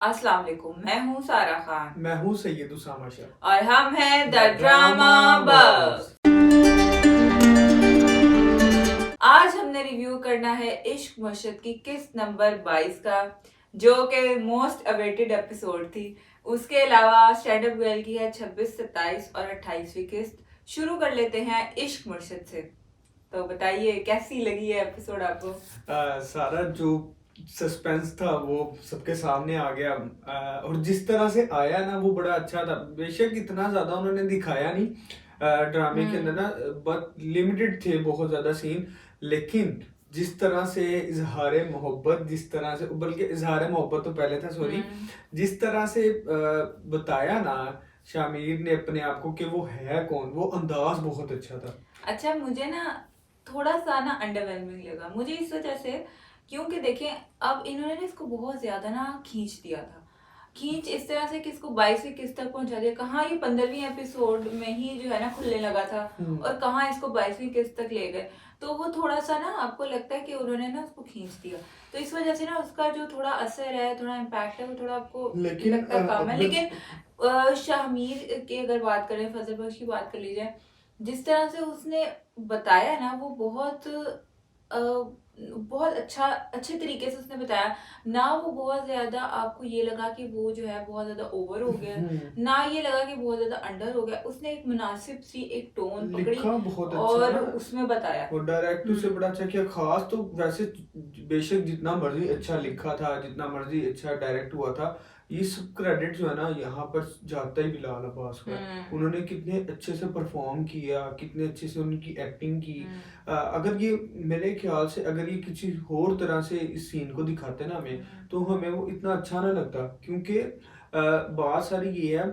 अस्सलाम वालेकुम। मैं हूँ सारा खान मैं हूँ सैयद उसामा शाह। और हम हैं द द ड्रामा ड्रामा बफ। बस। आज हमने रिव्यू करना है इश्क मुर्शिद की किस्त नंबर 22 का, जो कि मोस्ट अवेटेड एपिसोड थी। उसके अलावा स्टैंड अप गर्ल की है 26, 27 और 28वीं किस्त। शुरू कर लेते हैं इश्क मुर्शिद से। तो बताइए कैसी लगी है एपिसोड आपको? सारा जो सस्पेंस था वो सबके सामने आ गया। और जिस तरह से आया ना वो बड़ा अच्छा था। बेशक इतना ज्यादा उन्होंने दिखाया नहीं ड्रामे के अंदर ना, बट लिमिटेड थे बहुत ज्यादा सीन। लेकिन जिस तरह से इजहार मोहब्बत, जिस तरह से, बल्कि इजहार मोहब्बत तो पहले था, सॉरी, जिस तरह से बताया ना शामिर ने अपने आप को कि वो है कौन, वो अंदाज बहुत अच्छा था। अच्छा, मुझे ना थोड़ा सा ना अंडरवेलमिंग लगा मुझे इस वजह से, क्योंकि देखें अब इन्होंने ना इसको बहुत ज्यादा ना खींच दिया था। खींच इस तरह से कि इसको 22वीं किस्त तक पहुंचा दिया। कहाँ ये 15वीं एपिसोड में ही जो है ना खुलने लगा था और कहाँ इसको 22वीं किस्त तक ले गए। तो वो थोड़ा सा ना आपको लगता है कि उन्होंने ना उसको खींच दिया। तो इस वजह से ना उसका जो थोड़ा असर है, थोड़ा इम्पैक्ट है, वो थोड़ा आपको लेकिन लगता कम है। अगर लेकिन शाहमीर की अगर बात करें, फजल बख्श की बात कर ली जाए, जिस तरह से उसने बताया ना वो बहुत बहुत अच्छा अच्छे तरीके से उसने बताया ना। वो बहुत ज्यादा आपको ये लगा कि वो जो है बहुत ज्यादा ओवर हो गया, ना ये लगा कि बहुत ज्यादा अंडर हो गया। उसने एक मुनासिब सी एक टोन पकड़ी लिखा बहुत अच्छा और ना, उसमें बताया। और डायरेक्टर से बड़ा अच्छा किया। खास तो वैसे बेशक जितना मर्जी अच्छा लिखा था, जितना मर्जी अच्छा डायरेक्ट हुआ था, ये सब क्रेडिट जो है ना यहाँ पर जाता ही बिलाल अब्बास को है। उन्होंने कितने अच्छे से परफॉर्म किया, कितने अच्छे से उनकी एक्टिंग की। अगर ये, मेरे ख्याल से अगर ये किसी और तरह से इस सीन को दिखाते ना हमें, तो हमें वो इतना अच्छा ना लगता। क्योंकि बात सारी ये है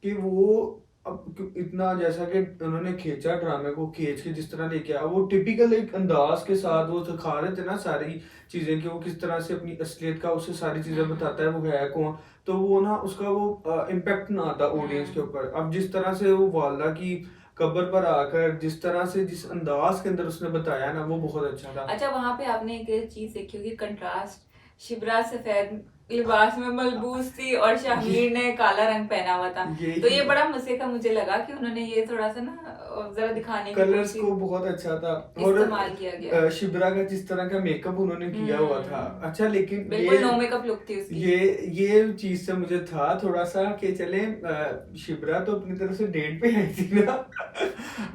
कि वो अब इतना, जैसा कि उन्होंने खींचा ड्रामे को, खींच के जिस तरह लेके आया, वो टिपिकल एक अंदाज के साथ वो दिखा रहे थे ना सारी चीजें, कि वो किस तरह से अपनी असलियत का उसे सारी चीजें बताता है, वो है कौन। तो वो ना उसका वो इम्पेक्ट ना आता ऑडियंस के ऊपर। अब जिस तरह से वो वालदा की कब्र पर आकर जिस तरह से, जिस अंदाज के अंदर उसने बताया ना, वो बहुत अच्छा था। अच्छा, वहां पे आपने एक चीज देखी होगी, कंट्रास्ट। शिबरा सफेद लिबास में मलबूस थी और शाहमीर ने काला रंग पहना हुआ था। तो ये बड़ा मजे का मुझे लगा कि उन्होंने ये थोड़ा सा ना जरा दिखाने की कलर्स कोशिश को बहुत अच्छा था। और इस्तेमाल किया गया। शिबरा का जिस तरह का मेकअप उन्होंने किया हुआ था, अच्छा। लेकिन बिल्कुल नो मेकअप लुक थी उसकी। ये चीज से मुझे था थोड़ा सा कि चले, शिबरा तो अपनी तरफ से डेट पे आई थी ना।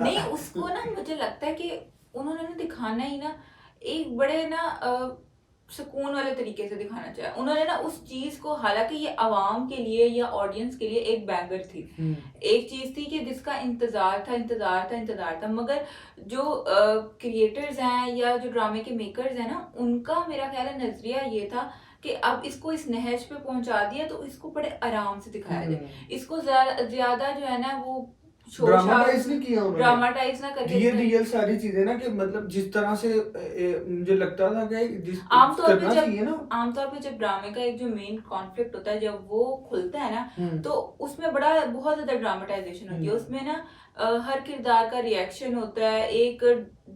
नहीं, उसको ना मुझे लगता है कि उन्होंने ना दिखाना ही ना एक बड़े ना सुकून वाले तरीके से दिखाना चाहिए। उन्होंने ना उस चीज को, हालांकि ये आवाम के लिए या ऑडियंस के लिए एक बैंगर थी, एक चीज थी कि जिसका इंतजार था, इंतजार था, इंतजार था। मगर जो क्रिएटर्स हैं या जो ड्रामे के मेकर्स हैं ना, उनका मेरा ख्याल है नजरिया ये था कि अब इसको इस नहज पे पहुंचा दिया तो इसको बड़े आराम से दिखाया जाए। इसको ज्यादा जो है ना वो ड्रामाटाइज नहीं किया उन्होंने, ड्रामाटाइज ना करके रियल सारी चीजें ना, कि मतलब जिस तरह से मुझे लगता था कि जिस आमतौर पे करना चाहिए ना। आमतौर पे जब ड्रामे का एक जो मेन कॉन्फ्लिक्ट होता है, जब वो खुलता है ना, तो उसमें बड़ा बहुत ज्यादा ड्रामेटाइजेशन होती है। उसमें ना हर किरदार का रिएक्शन होता है, एक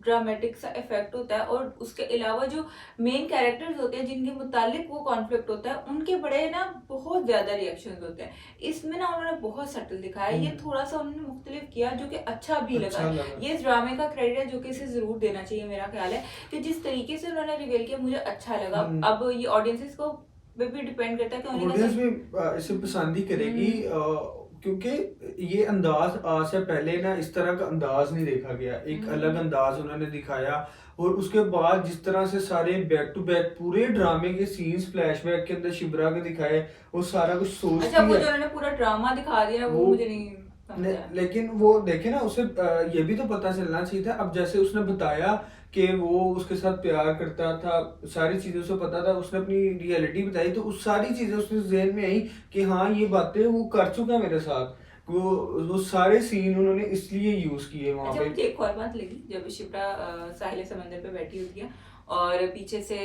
ड्रामेटिक सा इफेक्ट होता है, और उसके अलावा जो मेन कैरेक्टर्स होते हैं जिनके मुतालिक वो कॉन्फ्लिक्ट होता है, उनके बड़े ना बहुत ज्यादा रिएक्शंस होते हैं। इसमें ना उन्होंने बहुत सटल दिखाया, ये थोड़ा सा उन्होंने मुख्तलिफ किया, जो कि अच्छा भी लगा। ये इस ड्रामे का क्रेडिट है जो कि इसे जरूर देना चाहिए। मेरा ख्याल है कि जिस तरीके से उन्होंने रिवील किया मुझे अच्छा लगा। अब ये ऑडियंसेस को पे भी डिपेंड करता है कि ऑडियंस भी इसे पसंद ही करेगी, क्योंकि ये अंदाज आज से पहले ना इस तरह का अंदाज नहीं देखा गया। एक अलग अंदाज उन्होंने दिखाया। और उसके बाद जिस तरह से सारे बैक टू बैक पूरे ड्रामे के सीन्स फ्लैशबैक के अंदर शिबरा के दिखाए, वो सारा कुछ सोच अच्छा, वो जो उन्होंने पूरा ड्रामा दिखा दिया वो मुझे नहीं समझ आया। लेकिन वो देखे ना, उसे ये भी तो पता चलना चाहिए था। अब जैसे उसने बताया कि वो उसके साथ प्यार करता था, सारी चीजें उसे पता था, उसने अपनी रियलिटी बताई, तो उस सारी चीजें उसके जहन में आई कि हाँ ये बातें वो कर चुका है मेरे साथ। वो सारे सीन उन्होंने इसलिए यूज किए वहां अच्छा, पे। मुझे एक और बात लगी, जब शिप्रा साहिल समंदर पे बैठी होती है और पीछे से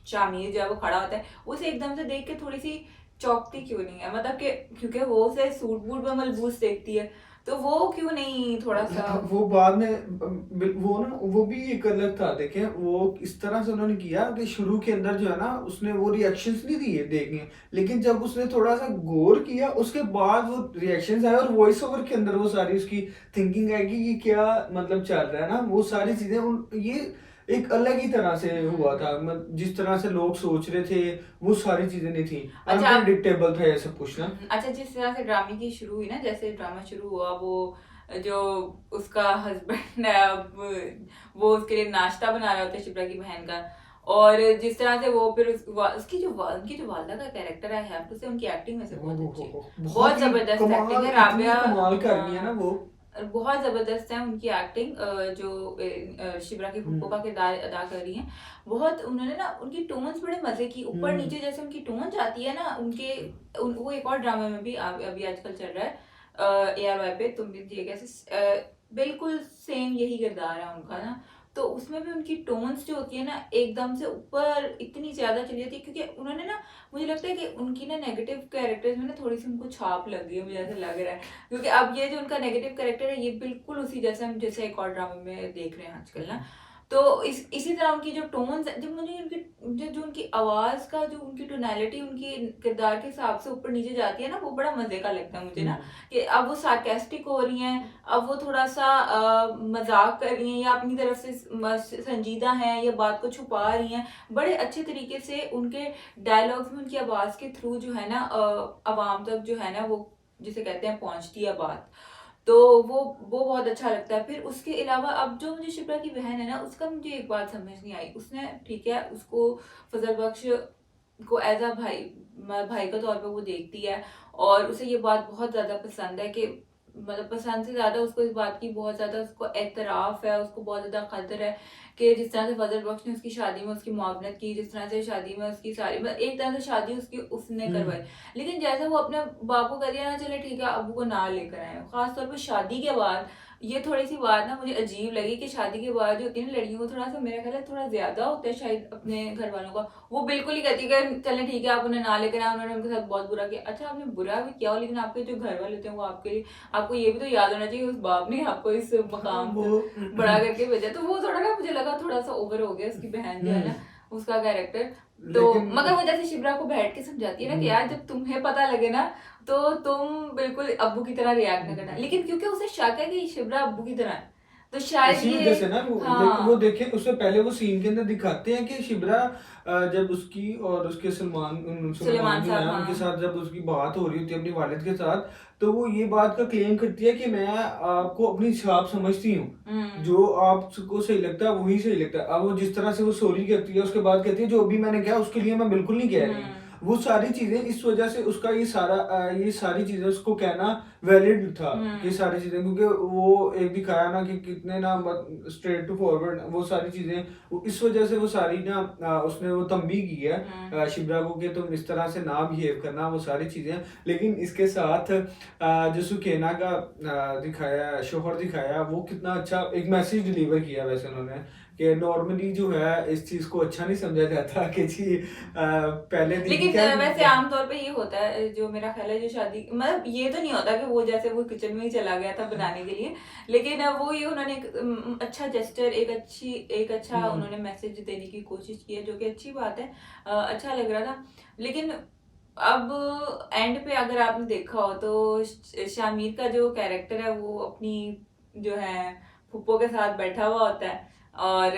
शामिर जो है वो खड़ा होता है, उसे एकदम से देख के थोड़ी सी चौंकती क्यों नहीं है? मतलब कि क्योंकि वो उसे सूट बूट में मलबूस देखती है, तो वो क्यों नहीं थोड़ा सा वो बाद में वो ना वो भी एक अलग था। देखें वो इस तरह से उन्होंने किया कि शुरू के अंदर जो है ना उसने वो रिएक्शंस नहीं दिए देखने, लेकिन जब उसने थोड़ा सा गौर किया उसके बाद वो रिएक्शंस आए और वॉइस ओवर के अंदर वो सारी उसकी थिंकिंग आएगी कि क्या मतलब चल रहा है ना, वो सारी चीजें ये एक अलग ही तरह से हुआ था। जिस तरह से लोग सोच रहे थे वो सारी चीजें नहीं थी, अच्छा अनप्रेडिक्टेबल था ये सब कुछ ना। अच्छा, जिस तरह से ड्रामे की शुरू हुई ना, जैसे ड्रामा शुरू हुआ, वो जो उसका हस्बैंड है, अब वो उसके लिए नाश्ता बना रहा होता है शिप्रा की बहन का, और जिस तरह से वो फिर उनकी जो वालदा का कैरेक्टर है, हैव टू से उनकी एक्टिंग में से बहुत अच्छी है, बहुत बहुत ही जबरदस्त कमाल, एक्टिंग है इतनी राबिया। कमाल कर रही है ना हाँ, वो। बहुत जबरदस्त है उनकी एक्टिंग, जो शिप्रा की फूफो का किरदार अदा कर रही हैं। बहुत उन्होंने ना उनकी टोन्स बड़े मजे की, ऊपर नीचे जैसे उनकी टोन जाती है ना उनके वो एक और ड्रामा में भी अभी आजकल चल रहा है ARY पे, तुम भी दिए कैसे, बिल्कुल सेम यही किरदार है उनका ना, तो उसमें भी उनकी टोन्स जो होती है ना एकदम से ऊपर इतनी ज्यादा चली जाती है, क्योंकि उन्होंने ना, मुझे लगता है कि उनकी ना नेगेटिव कैरेक्टर्स में ना थोड़ी सी उनको छाप लग गई है, मुझे ऐसा लग रहा है, क्योंकि अब ये जो उनका नेगेटिव कैरेक्टर है ये बिल्कुल उसी जैसे हम जैसे एक और ड्रामा में देख रहे हैं आजकल ना। तो इसी तरह उनकी जो टोन्स, जब मुझे उनकी जो उनकी आवाज का जो उनकी टोनैलिटी उनकी किरदार के हिसाब से ऊपर नीचे जाती है ना, वो बड़ा मजे का लगता है मुझे ना, कि अब वो सार्केस्टिक हो रही हैं, अब वो थोड़ा सा मजाक कर रही हैं, या अपनी तरफ से संजीदा हैं, या बात को छुपा रही हैं, बड़े अच्छे तरीके से उनके डायलॉग्स में उनकी आवाज के थ्रू जो है ना अवाम तक जो है ना वो जिसे कहते हैं पहुंचती है बात, तो वो बहुत अच्छा लगता है। फिर उसके अलावा अब जो मुझे शिप्रा की बहन है ना, उसका मुझे एक बात समझ नहीं आई, उसने ठीक है उसको फजल बख्श को एज अ भाई का तौर पे वो देखती है, और उसे ये बात बहुत ज्यादा पसंद है कि मतलब पसंद से ज्यादा उसको इस बात की बहुत ज्यादा उसको एतराफ है, उसको बहुत ज्यादा कदर है कि जिस तरह से फजल बख्श ने उसकी शादी में उसकी मुआवनत की, जिस तरह से शादी में उसकी सारी मतलब एक तरह से शादी उसकी उसने करवाई, लेकिन जैसे वो अपने बाप को कह दिया ना चले ठीक है अबू को ना लेकर आए, खासतौर पर शादी के बाद, ये थोड़ी सी बात ना मुझे अजीब लगी कि शादी के बाद जो होती है ना लड़कियों को थोड़ा सा, मेरा ख्याल है थोड़ा ज्यादा होता है शायद अपने घर वालों का, वो बिल्कुल ही कहती है कि चले ठीक है आप उन्हें ना लेकर आए, उन्होंने उनके साथ बहुत बुरा किया, अच्छा आपने बुरा भी किया हो लेकिन आपके जो घर वाले होते हैं वो आपके, आपको ये भी तो याद होना चाहिए उस बाप ने आपको इस मकाम वो से बड़ा करके भेजा, तो वो थोड़ा ना मुझे लगा थोड़ा सा ओवर हो गया उसकी बहन जो है ना उसका कैरेक्टर। तो लेकिन मगर वो जैसे शिप्रा को बैठ के समझाती है ना कि यार जब तुम्हें पता लगे ना तो तुम बिल्कुल अब्बू की तरह रिएक्ट ना करना, लेकिन क्योंकि उसे शक है कि शिप्रा अब्बू की तरह है, तो शायद इसी ये वजह से ना वो हाँ देखे उससे पहले वो सीन के अंदर दिखाते हैं कि शिबरा जब उसकी और उसके सलमान सुलेमान जो साहब है हाँ उनके साथ जब उसकी बात हो रही होती है अपनी वालिद के साथ, तो वो ये बात का क्लेम करती है कि मैं आपको अपनी छाप समझती हूँ, जो आपको सही लगता है वही सही लगता है। अब वो जिस तरह से वो सॉरी करती है उसके बाद कहती है जो अभी मैंने किया उसके लिए मैं बिल्कुल नहीं कह रही हूँ, वो सारी चीजें इस वजह से उसका ये सारी चीजें उसको कहना वैलिड था, ये सारी चीजें, क्योंकि वो एक दिखाया ना कि कितने ना स्ट्रेट टू फॉरवर्ड वो सारी चीजें, इस वजह से वो सारी ना उसने वो तंबी की है शिब्रा को कि तुम इस तरह से ना बिहेव करना, वो सारी चीजें। लेकिन इसके साथ जो सुकेना का दिखाया शोहर दिखाया, वो कितना अच्छा एक मैसेज डिलीवर किया वैसे उन्होंने, कि नॉर्मली जो है इस चीज को अच्छा नहीं समझा जाता कि जी पहले दिन लेकिन क्या वैसे आमतौर पे ये होता है जो मेरा ख्याल है जो शादी मतलब ये तो नहीं होता कि वो जैसे वो किचन में ही चला गया था बनाने के लिए, लेकिन वो ये उन्होंने एक अच्छा जेस्चर एक अच्छा उन्होंने मैसेज देने की कोशिश की है, जो कि अच्छी बात है, अच्छा लग रहा था। लेकिन अब एंड पे अगर आपने देखा हो तो शामिर का जो कैरेक्टर है वो अपनी जो है फुप्पो के साथ बैठा हुआ होता है, और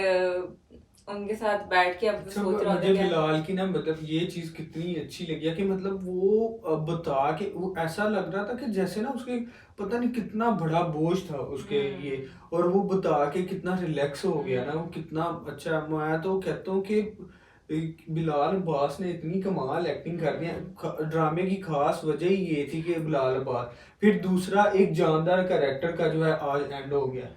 उनके साथ बैठ के अब अच्छा, सोच रहा होता मुझे है क्या। बिलाल की ना मतलब ये चीज कितनी अच्छी लगी है कि मतलब वो बता के वो ऐसा लग रहा था कि जैसे ना उसके पता नहीं कितना बड़ा बोझ था उसके ये, और वो बता के कितना रिलैक्स हो गया ना, वो कितना अच्छा। मैं तो कहता हूँ कि बिलाल अब्बास ने इतनी कमाल एक्टिंग कर दी है, ड्रामे की खास वजह ही ये थी कि बिलाल अब्बास, फिर दूसरा एक जानदार कैरेक्टर का जो है आज एंड हो गया,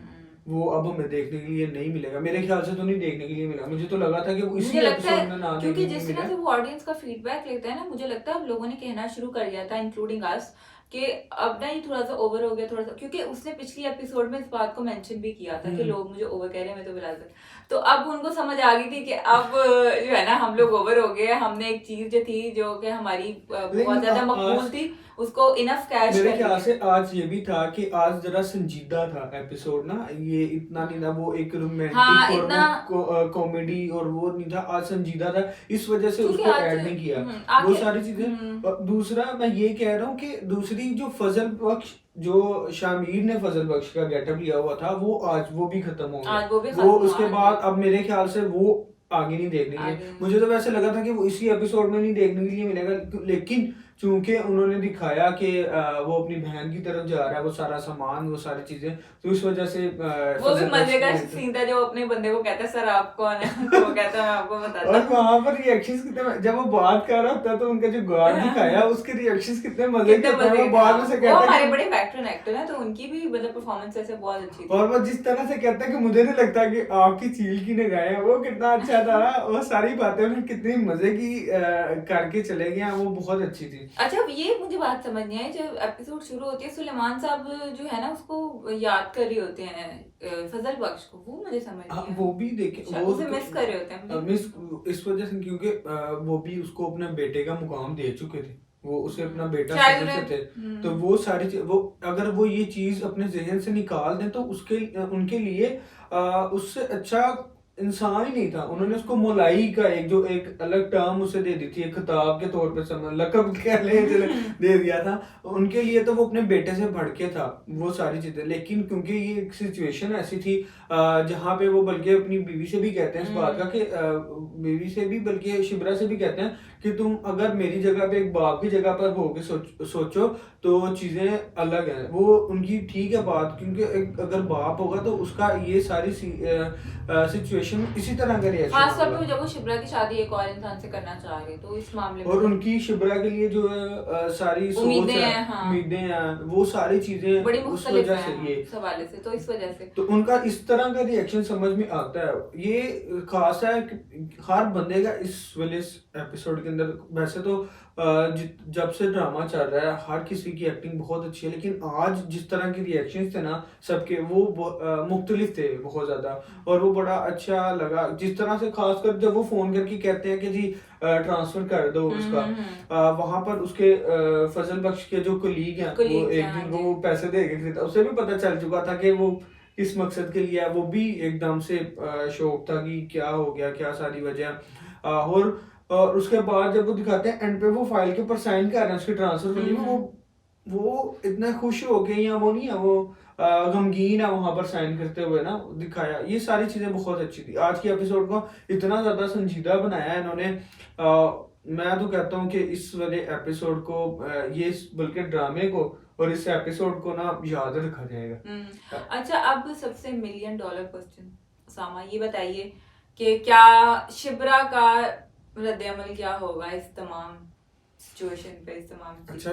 वो अब हमें देखने के लिए नहीं मिलेगा, मेरे ख्याल से तो नहीं देखने के लिए मिला, मुझे तो लगा था कि वो इसी मुझे लगता एपिसोड में है ना क्योंकि देखने के लिए जिस मिला। तरह से वो ऑडियंस का फीडबैक लेता है ना, मुझे लगता है अब लोगों ने कहना शुरू कर दिया था इंक्लूडिंग अस कि अब ना ये थोड़ा सा ओवर हो गया थोड़ा सा, क्योंकि उसने पिछली एपिसोड में इस बात को मेंशन भी किया था कि लोग मुझे ओवर कह रहे हैं, मैं तो विरासत, तो अब उनको समझ आ गई थी कि अब जो है ना हम लोग ओवर हो गए, हमने एक चीज जो थी जो कि हमारी बहुत ज्यादा मकबूल थी उसको इनफ कैश मेरे कर ख्याल लिया। से आज ये भी था कि आज जरा संजीदा था एपिसोड ना, ये इतना नहीं था वो एक हाँ रोमांटिक और इतना, वो कॉमेडी और वो नहीं था, आज संजीदा था, इस वजह से क्योंकि उसको आज ऐड नहीं किया वो आखिर सारी चीजें। और दूसरा मैं ये कह रहा हूँ कि दूसरी जो फजल बख्श, जो शामिर ने फजल बख्श का गेटअप लिया हुआ था, वो आज वो भी खत्म हो गया। आज वो भी वो खत्म उसके हुआ बाद अब मेरे ख्याल से वो आगे नहीं देखने के लिए, आगे। मुझे तो वैसे लगा था कि वो इसी एपिसोड में नहीं देखने के लिए मिलेगा, लेकिन चूंकि उन्होंने दिखाया कि वो अपनी बहन की तरफ जा रहा है, वो सारा सामान वो सारी चीजें, तो इस वजह से वो भी मजे का सीन था जो अपने बंदे को कहता है सर आप कौन है, तो वो कहता है मैं आपको बताता और हूँ। वहां पर रिएक्शंस कितने, जब वो बात कर रहा होता है तो उनका जो गार्ड दिखाया उसके रिएक्शंस कितने मजे के होते हैं, वो बाद में से वो कहता हमारे है बड़े वेटरन एक्टर हैं, तो उनकी भी मतलब परफॉर्मेंस ऐसे बहुत अच्छी थी। और वो जिस तरह से कहता है कि मुझे नहीं लगता कि आपकी चील की निगाहें हैं, वो कितना अच्छा था, वो सारी बातें उन्होंने कितनी मजे की करके चले गए, वो बहुत अच्छी थी। अच्छा अब ये मुझे बात समझ नहीं आई, जब एपिसोड शुरू होती है सुलेमान साहब जो है ना उसको याद कर रहे होते हैं फजल बख्श को, वो मुझे समझ नहीं आया। वो भी देखे शायद उसे मिस कर रहे होते हैं मुझे। मिस इस वजह से क्योंकि वो भी उसको अपने बेटे का मुकाम दे चुके थे, वो उसे अपना बेटा शायद समझते उन्हें थे, तो वो सारी वो अगर वो ये चीज अपने जहन से निकाल दें तो उसके उनके लिए उससे अच्छा इंसान ही नहीं था। उन्होंने उसको मोलाई का एक अलग टर्म उसे दे दी थी, एक खिताब के तौर पे समझ लकब कह ले चले दे दिया था उनके लिए, तो वो अपने बेटे से भड़के था वो सारी चीजें। लेकिन क्योंकि ये एक सिचुएशन ऐसी थी जहाँ पे वो बल्कि अपनी बीवी से भी कहते हैं इस बात का कि बीवी से भी बल्कि शिबरा से भी कहते हैं कि तुम अगर मेरी जगह पे एक बाप की जगह पर होके सोचो तो चीजें अलग हैं। वो उनकी ठीक है बात, क्योंकि अगर बाप होगा तो उसका ये सारी सिचुएशन इसी तरह का रिएक्शन खास तौर होगा। पे जब वो शिप्रा की शादी एक और इंसान से करना चाह रहे, तो इस मामले में और उनकी शिबरा के लिए जो है सारी सोच उम्मीदें है, हैं, हाँ। उम्मीदें हैं, वो सारी चीजें बड़ी उस मुख्तलिफ वजह हैं से ये इस हवाले से, तो इस वजह से तो उनका इस तरह का रिएक्शन समझ में आता है। ये खास है कि हर बंदे का इस वाले एपिसोड के अंदर, वैसे तो जब से ड्रामा चल रहा है हर किसी की एक्टिंग बहुत अच्छी है, लेकिन आज जिस तरह के रिएक्शंस थे ना सबके, वो मुख्तलिफ थे बहुत ज्यादा, और वो बड़ा अच्छा लगा। जिस तरह से खासकर जब वो फोन करके कहते हैं कि जी ट्रांसफर कर दो उसका, वहां पर उसके फजल बख्श के जो कलीग हैं वो एक दिन वो पैसे दे गए थे, उसे भी पता चल चुका था कि वो किस मकसद के लिए है। वो भी एकदम से शौक था कि क्या हो गया, क्या सारी वजह। और उसके बाद जब वो दिखाते हैं एंड पे वो फाइल के ऊपर साइन कर रहे हैं उसके ट्रांसफर के लिए, वो इतना खुश हो गए, या वो नहीं है वो गमगीन है वहां पर साइन करते हुए ना दिखाया। ये सारी चीजें बहुत अच्छी थी। आज की एपिसोड को इतना ज्यादा संजीदा बनाया है इन्होंने, मैं तो कहता हूँ कि इस वाले एपिसोड को ये बल्कि ड्रामे को और इस एपिसोड को ना याद रखा जाएगा। अच्छा अब सबसे $1 मिलियन क्वेश्चन, सामा ये बताइए कि क्या शिबरा का रद्द-ए-अमल क्या होगा इस तमाम सिचुएशन पे, इस तमाम अच्छा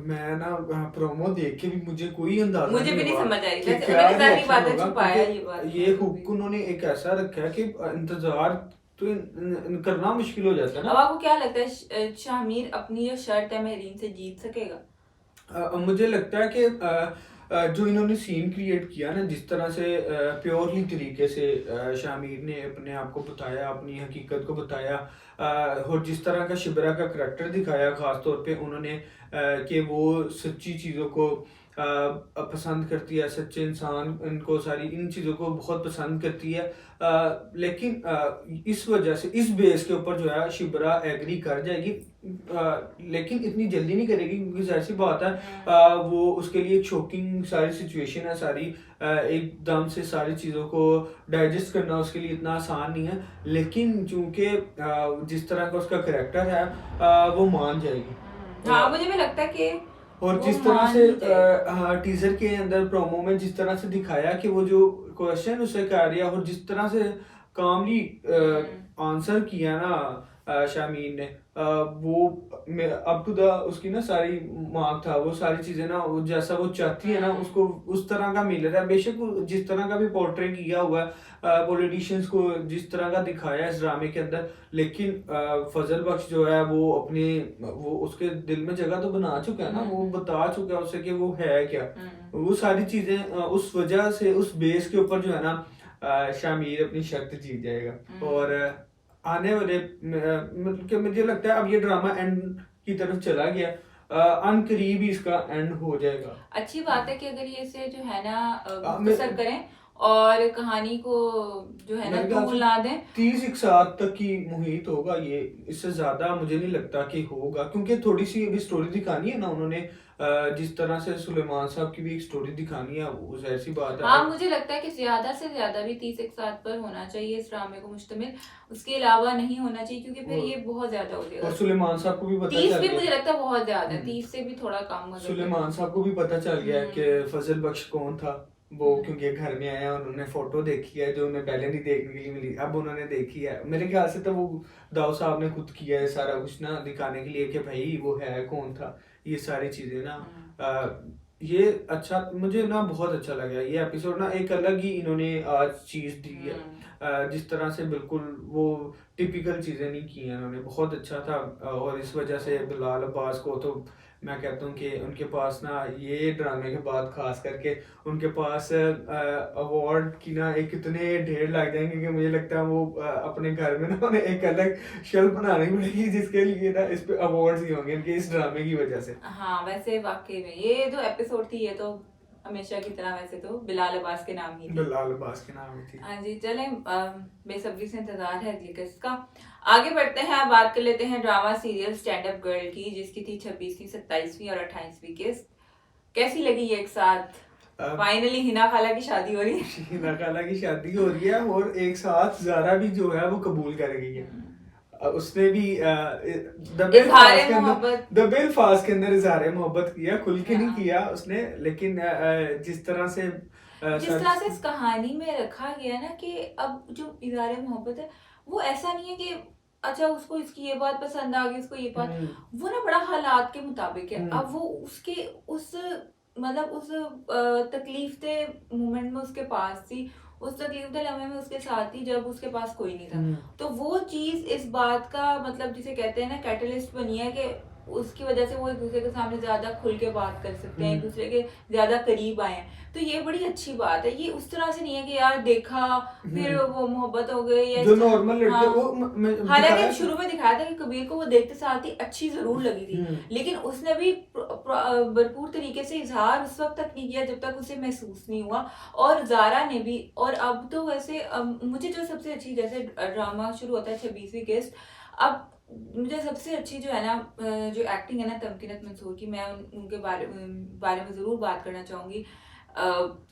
मैं ना प्रोमो देख के भी मुझे कोई अंदाजा मुझे भी नहीं हुआ समझ आई, कि वैसे क्या मैंने सारी reaction बातें होगा, छुपाया क्योंकि ये बात। ये हुक उन्होंने एक ऐसा रखा है कि इंतजार तो करना मुश्किल हो जाता है अब ना। आपको क्या लगता है शामिर अपनी जो शर्त है महरीन से जीत सकेगा? मुझे लगता है कि जो इन्होंने सीन क्रिएट किया ना, जिस तरह से प्योरली तरीके से शामिर ने अपने आप को बताया, अपनी हकीकत को बताया, और जिस तरह का शिबरा का करैक्टर दिखाया, खास तौर पे उन्होंने कि वो सच्ची चीज़ों को पसंद करती है, सच्चे इंसान इनको सारी इन चीज़ों को बहुत पसंद करती है। लेकिन इस वजह से इस बेस के ऊपर जो है शिबरा एग्री कर जाएगी, लेकिन इतनी जल्दी नहीं करेगी क्योंकि जाहिर सी बात है वो उसके लिए शॉकिंग सारी सिचुएशन है, सारी एकदम से सारी चीज़ों को डाइजेस्ट करना उसके लिए इतना आसान नहीं है। लेकिन चूंकि जिस तरह का उसका करैक्टर है वो मान जाएगी। हाँ मुझे भी लगता है कि और वो जिस तरह मान से ही जाएगी। टीजर के अंदर प्रोमो में जिस तरह से दिखाया कि वो जो क्वेश्चन उसे कर रहा और जिस तरह से कामली आंसर किया ना शामीन ने, वो अप टू द उसकी ना सारी मार्क था, वो सारी चीजें ना वो जैसा वो चाहती है ना उसको उस तरह का मिल रहा है। बेशक जिस तरह का भी पोर्ट्रे किया हुआ है पॉलिटिशियंस को जिस तरह का दिखाया है इस ड्रामे के अंदर, लेकिन फजल बख्श जो है वो अपने वो उसके दिल में जगह तो बना चुका है ना, वो बता चुका है उसे कि वो है क्या। वो सारी चीजें उस वजह से उस बेस के ऊपर जो है ना शामिर अपनी शर्त जीत जाएगा। और आने वाले मतलब कि मुझे लगता है अब ये ड्रामा एंड की तरफ चला गया, अनकरीब ही इसका एंड हो जाएगा। अच्छी बात है कि अगर ये इसे जो है ना मैं मुख्तसर करें और कहानी को जो है ना मेरे ख्याल तूल से ना दें। 30 एक साथ तक की मुहित होगा ये, इससे ज्यादा मुझे नहीं लगता कि होगा, क्योंकि थोड़ी सी अभी स्टोरी दिखानी है ना उन्होंने, जिस तरह से सुलेमान साहब की भी एक स्टोरी दिखानी है, वो जाहिर सी बात है। हाँ, मुझे लगता है कि ज्यादा से ज्यादा भी 30 एक साथ पर होना चाहिए इस ड्रामे को मुश्तमिल, उसके अलावा नहीं होना चाहिए क्योंकि फिर और ये बहुत ज्यादा हो जाएगा। और सुलेमान साहब को भी पता 30 चल भी गया। मुझे लगता है बहुत ज्यादा है, हम्म। 30 से भी थोड़ा कम हो जाएगा। सुलेमान साहब को भी पता चल गया है कि फजल बख्श कौन था वो, क्योंकि घर में आया उन्होंने फोटो देखी है जो उन्हें पहले नहीं देखने के लिए मिली, अब उन्होंने देखी है। मेरे ख्याल से तो वो दाऊ साहब ने खुद किया है सारा कुछ ना दिखाने के लिए कि भाई वो है कौन था, ये सारी चीजें ना ये अच्छा मुझे ना बहुत अच्छा लगा ये एपिसोड ना, एक अलग ही इन्होंने आज चीज दी है। जिस तरह से बिल्कुल वो टिपिकल चीजें नहीं की हैं इन्होंने, बहुत अच्छा था। और इस वजह से बिलाल अब्बास को तो मैं कहता हूँ कि उनके पास ना ये ड्रामे के बाद खास करके उनके पास अवार्ड की ना एक इतने ढेर लग जाएंगे कि मुझे लगता है वो अपने घर में ना उन्हें एक अलग शेल्फ बनानी पड़ेगी जिसके लिए ना इस पे अवार्ड्स ही होंगे इनके इस ड्रामे की वजह से। हाँ, वैसे वाकई में ये जो एपिसोड थी ये तो हमेशा की तरह वैसे तो बिलाल अब्बास के नाम ही थी। बिलाल अब्बास के नाम ही थी। हाँ जी, चलें बेसब्री से इंतजार है अगली किस्त का। आगे बढ़ते हैं, अब बात कर लेते हैं drama serial stand up girl की, जिसकी थी 26वीं 27वीं और 28वीं किस्त। कैसी लगी ये एक साथ? फाइनली हिना खाला की शादी हो रही है। हिना खाला की शादी हो रही है और एक साथ ज़ारा भी जो है वो कबूल कर गई है। उसने भी द बेलफास्ट के अंदर इजहार मोहब्बत किया, खुल के नहीं किया उसने, लेकिन जिस तरह से इस कहानी में रखा गया ना कि अब जो इजहार मोहब्बत है वो ऐसा नहीं है कि अच्छा उसको इसकी ये बात पसंद आ गई, उसको ये बात, वो ना बड़ा हालात के मुताबिक है। अब वो उसके उस मतलब उस तकलीफ दे मोमेंट में उसके पास थी, उस तकलीफ दे लम्हे में उसके साथ थी जब उसके पास कोई नहीं था। तो वो चीज इस बात का मतलब जिसे कहते हैं ना कैटलिस्ट बनी है कि उसकी वजह से वो एक दूसरे के सामने ज्यादा खुल के बात कर सकते हैं, एक दूसरे के ज्यादा करीब आए हैं। तो ये बड़ी अच्छी बात है। ये उस तरह से नहीं है कि यार देखा फिर वो मोहब्बत हो गई या जो नॉर्मल लड़के हाँ। वो हालांकि शुरू में दिखाया था कि कबीर को वो देखते साथ ही अच्छी जरूर लगी थी, लेकिन उसने भी भरपूर तरीके से इजहार उस वक्त तक नहीं किया जब तक उसे महसूस नहीं हुआ, और ज़ारा ने भी। और अब तो वैसे मुझे जो सबसे अच्छी, जैसे ड्रामा शुरू होता है 26वीं किस्त, अब मुझे सबसे अच्छी जो है ना जो एक्टिंग है ना तमकीनत मंसूर की, मैं उनके बारे में ज़रूर बात करना चाहूँगी।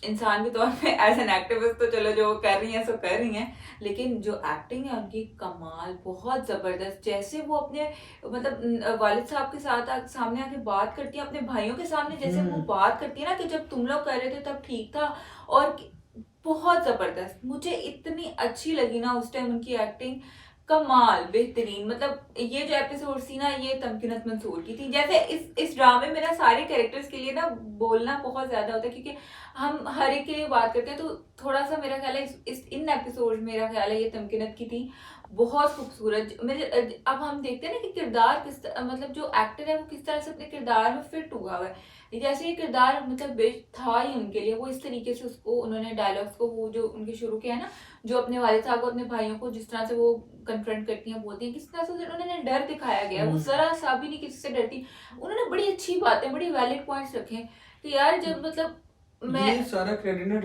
इंसान के तौर पे एज एन एक्टिविस्ट तो चलो जो कर रही हैं सो कर रही हैं, लेकिन जो एक्टिंग है उनकी कमाल, बहुत ज़बरदस्त। जैसे वो अपने मतलब वालिद साहब के साथ सामने आके बात करती है, अपने भाइयों के सामने जैसे वो बात करती है ना कि जब तुम लोग कर रहे थे तब ठीक था, और बहुत ज़बरदस्त। मुझे इतनी अच्छी लगी ना उस टाइम उनकी एक्टिंग, कमाल, बेहतरीन। मतलब ये जो एपिसोड थी ना ये तमकीनत मंसूर की थी। जैसे इस ड्रामे में ना सारे कैरेक्टर्स के लिए ना बोलना बहुत ज्यादा होता है क्योंकि हम हर एक के लिए बात करते हैं, तो थोड़ा सा मेरा ख्याल है इन एपिसोड मेरा ख्याल है ये तमकीनत की थी बहुत खूबसूरत। मेरे अब हम देखते हैं ना कि किरदार किस मतलब जो एक्टर है वो किस तरह से अपने किरदार में फिट हुआ हुआ है। जैसे ये किरदार मतलब बेस्ट था ही उनके लिए, वो इस तरीके से उसको उन्होंने डायलॉग्स को वो जो उनके शुरू किया है ना, जो अपने वालिद साहब को अपने भाइयों को जिस तरह से वो कन्फ्रंट करती हैं, बोलती हैं, किस तरह से उन्होंने डर दिखाया गया, वो जरा सा भी नहीं किसी से डरती। उन्होंने बड़ी अच्छी बातें, बड़ी वैलिड पॉइंट्स रखे कि यार जब मतलब ये सारा क्रेडिट ना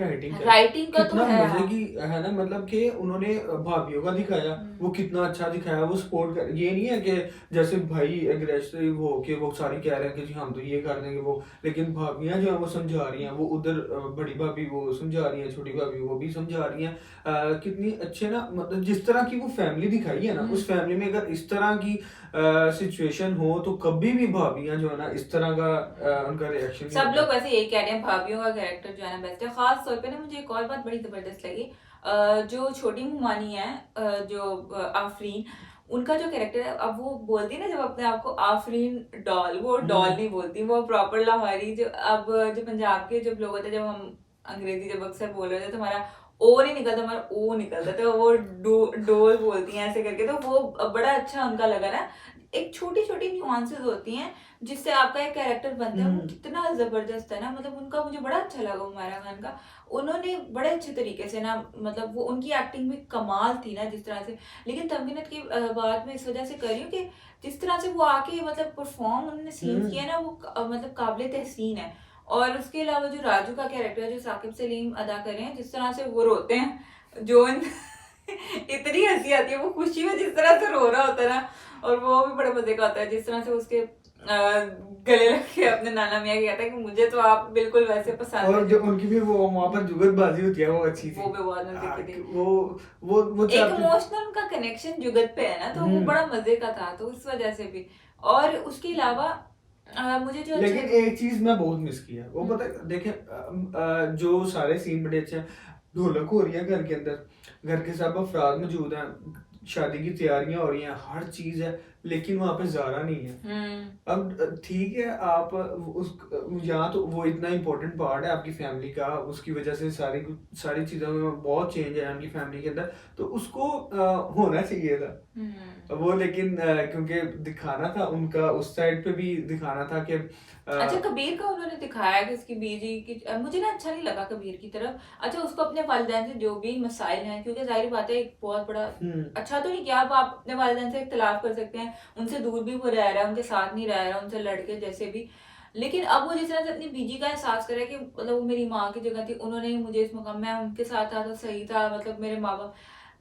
राइटिंग का तो है, मजे की है ना, मतलब कि उन्होंने भाभीियों का दिखाया, वो कितना अच्छा दिखाया, वो सपोर्ट कर, ये नहीं है कि जैसे भाई एग्रेसिव हो के वो सारी कह रहे हैं कि जी हम तो ये कर देंगे वो, लेकिन भाभियां जो है वो समझा रही हैं, वो उधर बड़ी भाभी वो समझा रही हैं, छोटी भाभी वो भी समझा रही हैं। कितनी अच्छे ना, मतलब जिस तरह की वो फैमिली दिखाई है ना, उस फैमिली में अगर इस तरह की सिचुएशन हो तो कभी भी भाभियां जो है ना इस तरह का उनका रिएक्शन, सब लोग वैसे यही कह रहे हैं भाभियों का कैरेक्टर जो है ना बेस्ट है। खास तौर पे ना मुझे एक और बात बड़ी जबरदस्त लगी, जो छोटी मुमानी है जो आफरीन, उनका जो कैरेक्टर है, अब वो बोलती है ना जब अपने आप को आफरीन डॉल, वो डॉल नहीं बोलती, वो प्रॉपर लाहौरी जो अब जो पंजाब के जब लोग होते हैं, जब हम अंग्रेजी जब अक्सर बोल रहे थे तो हमारा ओ नहीं निकलता, हमारा ओ निकलता, तो वो डोल बोलती हैं ऐसे करके, तो वो बड़ा अच्छा उनका लगा ना। एक छोटी छोटी न्यूआंसेस होती हैं जिससे आपका एक कैरेक्टर बनता है, वो कितना जबरदस्त है ना, मतलब उनका मुझे बड़ा अच्छा लगा हुमायूं खान का। उन्होंने बड़े अच्छे तरीके से ना, मतलब वो उनकी एक्टिंग भी कमाल थी ना जिस तरह से। लेकिन तमकीनत की बात मैं इस वजह से कर रही हूँ कि जिस तरह से वो आके मतलब परफॉर्म उन्होंने सीन किया ना, वो मतलब काबिल तहसीन है। और उसके अलावा जो राजू का कैरेक्टर है, जो साकिब सलीम अदा कर रहे हैं, जिस तरह से वो रोते हैं, जो इतनी हंसी आती है, वो खुशी में जिस तरह से रो रहा होता है ना, और वो भी बड़े मजे का होता है, जिस तरह से उसके गले लग के अपने नाना मियाँ कहता है कि मुझे तो आप बिल्कुल वैसे पसंद और है। जो उनकी भी वो वहां पर जुगतबाजी होती है वो अच्छी थी, वो भी बहुत मजे की थी। वो एक चाहते इमोशनल उनका कनेक्शन जुगत पे है ना, तो वो बड़ा मजे का था, तो इस वजह से भी। और उसके अलावा मुझे जो अच्छा लेकिन एक चीज मैं बहुत मिस किया, वो पता है, देखें जो सारे सीन बड़े अच्छे हैं, ढोलक हो रही है घर के अंदर, घर के सब अफराद मौजूद हैं, शादी की तैयारियां हो रही हैं, हर चीज है, लेकिन वहां पे ज़ारा नहीं है। अब ठीक है, आप उस यहाँ तो वो इतना इम्पोर्टेंट पार्ट है आपकी फैमिली का, उसकी वजह से सारी सारी चीज़ों में बहुत चेंज है उनकी फैमिली के अंदर, तो उसको होना चाहिए था वो, लेकिन क्योंकि दिखाना था उनका, उस साइड पे भी दिखाना था कि अच्छा कबीर का उन्होंने दिखाया कि उसकी बीजी की, मुझे ना अच्छा नहीं लगा कबीर की तरफ। अच्छा उसको अपने वालिदैन से जो भी मसाइल हैं, क्योंकि जाहिर बात है एक बहुत बड़ा, अच्छा तो नहीं किया, अब आप अपने वालिदैन से इख्तिलाफ कर सकते हैं, उनसे दूर भी वो रह रहा है, उनके साथ नहीं रह रहा, उनसे लड़के जैसे भी, लेकिन अब वो जिस तरह से अपनी बीजी का एहसास करे कि मतलब वो मेरी माँ की जगह थी, उन्होंने ही मुझे इस मकाम, मैं उनके साथ था तो सही था, मतलब मेरे माँ बाप,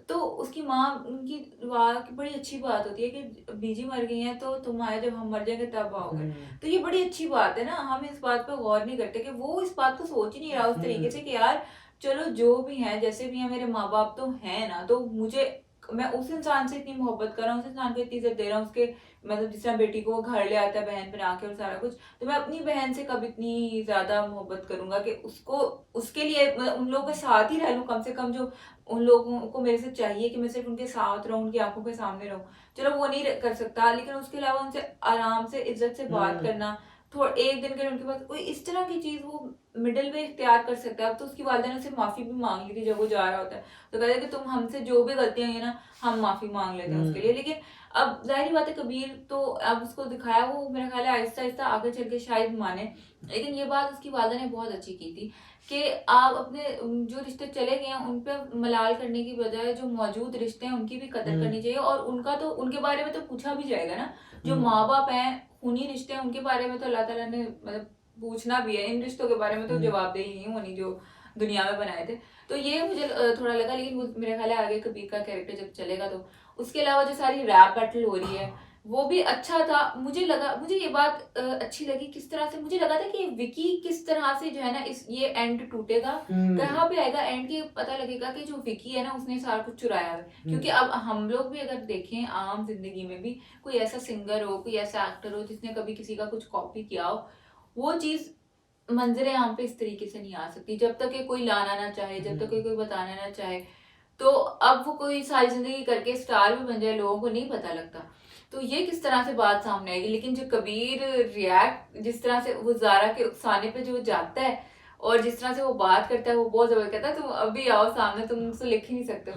तो उसकी माँ, उनकी वाह की बड़ी अच्छी बात होती है कि बीजी मर गई हैं तो तुम आए, जब हम मर जाएंगे तब आओगे। तो ये बड़ी अच्छी बात है ना, हम इस बात पे गौर नहीं करते कि वो इस बात को सोच ही नहीं रहा उस तरीके से कि यार चलो जो भी है जैसे भी है, मेरे माँ बाप तो है ना, तो मुझे, मैं उस इंसान से इतनी मोहब्बत कर रहा हूँ, उस इंसान को इतनी इज्जत दे रहा हूँ, उसके मतलब जिस तरह बेटी को वो घर ले आता है बहन बना के और सारा कुछ, तो मैं अपनी बहन से कब इतनी ज्यादा मोहब्बत करूंगा कि उसको, उसके लिए मतलब उन लोगों के साथ ही रह लूं कम से कम, जो उन लोगों को मेरे से चाहिए कि मैं सिर्फ उनके साथ रहूं, उनकी आंखों के सामने रहूं, चलो वो नहीं कर सकता, लेकिन उसके अलावा उनसे आराम से इज्जत से बात करना, थोड़ा एक दिन के लिए उनके पास कोई इस तरह की चीज वो मिडिल वे इख्तियार कर सकता है। अब तो उसकी वालिदा ने उससे माफी भी मांग ली थी जब वो जा रहा होता है, तो कहते हैं कि तुम हमसे जो भी गलतियां हुई ना, हम माफी मांग लेते हैं उसके लिए। लेकिन अब जाहिर बात है कबीर तो अब उसको दिखाया, वो मेरा ख्याल है आहिस्ता आहिस्ता आगे चल के शायद माने, लेकिन ये बात उसकी वालिदा ने बहुत अच्छी की थी कि आप अपने जो रिश्ते चले गए हैं उन पर मलाल करने की बजाय जो मौजूद रिश्ते हैं उनकी भी कदर करनी चाहिए, और उनका तो उनके बारे में तो पूछा भी जाएगा ना, जो माँ बाप हैं, खूनी रिश्ते हैं, उनके बारे में तो अल्लाह ताला ने मतलब पूछना भी है, इन रिश्तों के बारे में तो जवाबदेही नहीं होनी जो दुनिया में बनाए थे। तो ये मुझे थोड़ा लगा, लेकिन मेरे ख्याल है आगे कबीर का कैरेक्टर जब चलेगा तो, उसके अलावा जो सारी रैप बैटल हो रही है वो भी अच्छा था। मुझे लगा, मुझे ये बात अच्छी लगी किस तरह से, मुझे लगा था कि विकी किस तरह से जो है ना इस ये एंड टूटेगा, कहाँ पे आएगा एंड के, पता लगेगा कि जो विकी है ना उसने सारा कुछ चुराया है। क्योंकि अब हम लोग भी अगर देखें आम जिंदगी में भी कोई ऐसा सिंगर हो, कोई ऐसा एक्टर हो जिसने कभी किसी का कुछ कॉपी किया हो, वो चीज मंजरे आम पे इस तरीके से नहीं आ सकती जब तक कि कोई लाना ना चाहे, जब तक कि कोई बताना ना चाहे। तो अब वो कोई सारी जिंदगी करके स्टार भी बन जाए, लोगों को नहीं पता लगता, तो ये किस तरह से बात सामने आएगी। लेकिन जो कबीर रिएक्ट, जिस तरह से वो जारा के उकसाने पे जो जाता है और जिस तरह से वो बात करता है, वो बहुत जबरदस्त कहता है, तुम अभी आओ सामने, तुम मुझसे लिख ही नहीं सकते।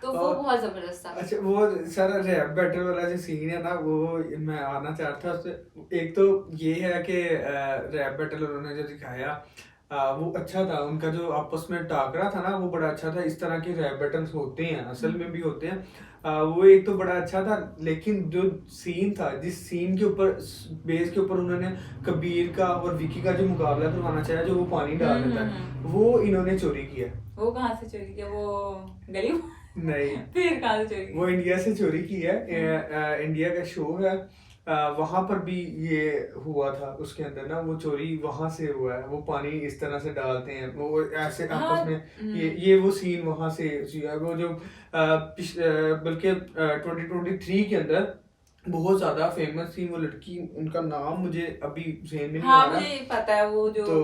तो वो बहुत जबरदस्त था। अच्छा वो सारा रैप बैटल वाला जो सीन है ना, वो मैं आना चाहता था उससे। एक तो ये है कि रैप बैटल उन्होंने जो दिखाया वो अच्छा था, उनका जो आपस में टाकरा था ना वो बड़ा अच्छा था। इस तरह के रैप बैटल्स होते हैं, असल में भी होते हैं। वो एक तो बड़ा अच्छा था, लेकिन जो सीन था, जिस सीन के ऊपर बेस के ऊपर उन्होंने कबीर का और विकी का जो मुकाबला करवाना चाहा, जो वो पानी डाल देता है, वो इन्होंने चोरी किया। वो कहाँ से चोरी किया? वो गली नहीं फिर कहाँ से चोरी? वो इंडिया से चोरी की है। इंडिया का शो है, वहां पर भी ये हुआ था, उसके अंदर ना वो चोरी वहां से हुआ है। वो पानी इस तरह से डालते हैं, वो ऐसे आपस में ये वो सीन वहां से वो जो बल्कि 2023 के अंदर बहुत ज्यादा फेमस थी वो लड़की, उनका नाम मुझे अभी ज़हन में नहीं हाँ आ रहा। मुझे पता है वो जो तो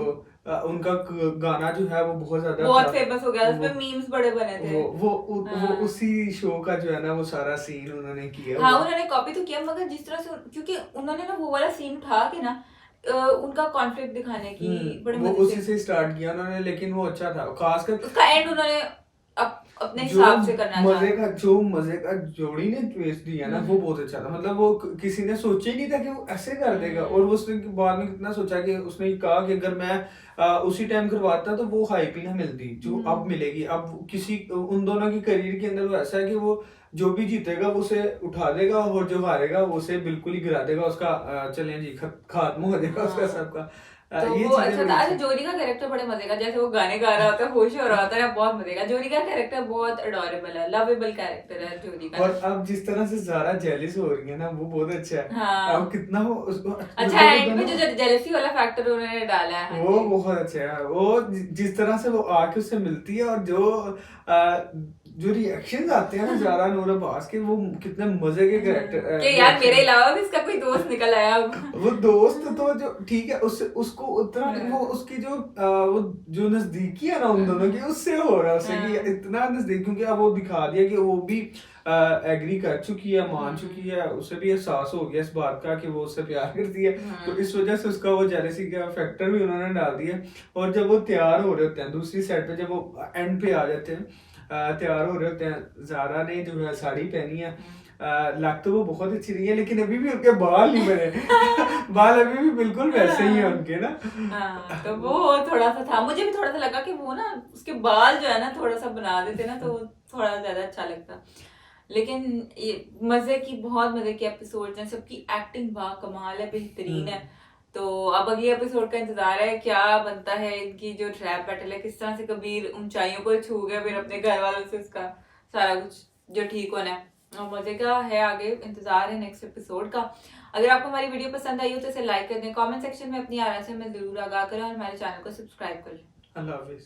उनका गाना जो है वो बहुत ज्यादा बहुत था। फेमस हो गया, वो उसपे मीम्स बड़े बने थे। वो हाँ उसी शो का जो है ना वो सारा सीन उन्होंने किया हाँ हुआ है। उन्होंने कॉपी तो किया, मगर जिस तरह से क्योंकि उन्होंने ना वो वाला सीन उठा के ना उनका कॉन्फ्लिक्ट दिखाने की बड़े वो मजे से, उसी से स्टार्ट किया उन्होंने, लेकिन वो अच्छा था खासकर उसका एंड उन्होंने अपने जो हिसाब से करना चाहा। मजे का जोड़ी ने ट्विस्ट दिया ना वो हम्म बहुत अच्छा था। मतलब वो किसी ने सोचा ही नहीं था कि वो ऐसे कर देगा, और वो उसने बाद में कितना सोचा कि उसने कहा कि अगर मैं उसी टाइम करवाता तो वो हाइप ही ना मिलती जो अब हम्म मिलेगी। अब किसी उन दोनों की करियर के अंदर वो ऐसा है कि वो जो भी जीतेगा वो उसे उठा देगा, और जो हारेगा वो उसे बिल्कुल ही गिरा देगा, उसका चलें जी खात्मा हो जाएगा उसका हाँ सबका। तो ये वो चीजें अच्छा बड़ी था। अच्छी। अच्छा जोरी का कैरेक्टर बड़े मजे का, जैसे वो गाने गा रहा होता है, होश हो रहा होता है ना, बहुत मजे का। जोरी का कैरेक्टर बहुत अडोरेबल है, लवेबल कैरेक्टर है जोरी का और ना। अब जिस तरह से ज़ारा जेलिस हो रही है ना वो बहुत अच्छा है। अब हाँ कितना वो उसको अच्छा जब वो एंड में दोनों, जो जेलेसी वाला फैक्टर उन्होंने डाला है, हाँ वो जी। बहुत अच्छा है। वो जिस तरह से वो आके उससे मिलती है, और जो रिएक्शन आते हैं ना ज़ारा नूर अब्बास के, वो कितने मजे के कैरेक्टर कि यार मेरे रिएक्शन। अलावा भी इसका कोई दोस्त निकल आया अब। वो दोस्त तो जो ठीक है उससे उसको उतना नहीं, वो हाँ उसकी वो जो नजदीकी है ना उन दोनों की, उससे हो रहा है उससे कि हाँ इतना नजदीक, क्योंकि अब वो दिखा दिया कि वो भी एग्री कर चुकी है, मान चुकी है, उसे भी एहसास हो गया इस बात का कि वो उससे प्यार करती है। तो इस वजह से उसका वो जेलसी का फैक्टर भी उन्होंने डाल दिया। और जब वो तैयार हो रहे होते हैं दूसरी साइड पे, जब वो एंड पे आ जाते हैं, तैयार हो रहे होते हैं, ज़ारा ने जो है साड़ी पहनी है, लग तो वो बहुत अच्छी रही है, लेकिन अभी भी उनके बाल नहीं बने। बाल अभी भी बिल्कुल वैसे ही है उनके ना। हाँ तो वो थोड़ा सा था, मुझे भी थोड़ा सा लगा कि वो ना उसके बाल जो है ना थोड़ा सा बना देते ना तो वो थोड़ा ज्यादा अच्छा लगता। लेकिन ये मजे की, बहुत मजे के एपिसोड हैं, सबकी एक्टिंग बा कमाल है, बेहतरीन है। तो अब अगले एपिसोड का इंतजार है, क्या बनता है इनकी जो ट्रैप बैटल है, किस तरह से कबीर ऊंचाइयों को छू गया, फिर अपने घर वालों से उसका सारा कुछ जो ठीक होना है। और मजे का है, आगे इंतजार है नेक्स्ट एपिसोड का। अगर आपको हमारी वीडियो पसंद आई हो तो इसे लाइक कर दें, कमेंट सेक्शन में अपनी आराम से हमें जरूर आगाह करें, और हमारे चैनल को सब्सक्राइब कर लें। अल्लाह हाफिज।